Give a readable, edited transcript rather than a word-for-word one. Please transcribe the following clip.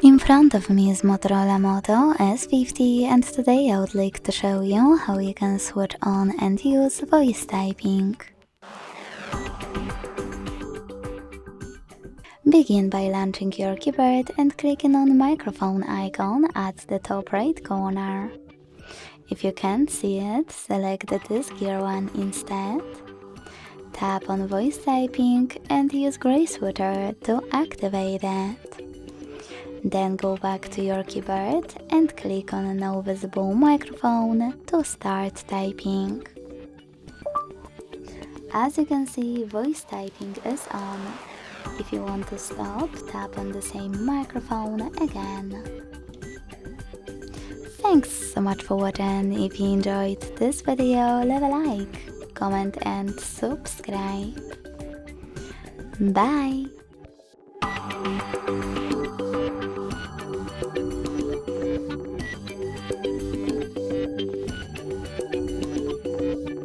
In front of me is Motorola Moto S50, and today I would like to show you how you can switch on and use voice typing. Begin by launching your keyboard and clicking on the microphone icon at the top right corner. If you can't see it, select this gear one instead. Tap on voice typing and use gray switcher to activate it. Then go back to your keyboard and click on no visible microphone to start typing. As you can see, voice typing is on. If you want to stop, tap on the same microphone again. Thanks so much for watching. If you enjoyed this video, leave a like, comment and subscribe. Bye!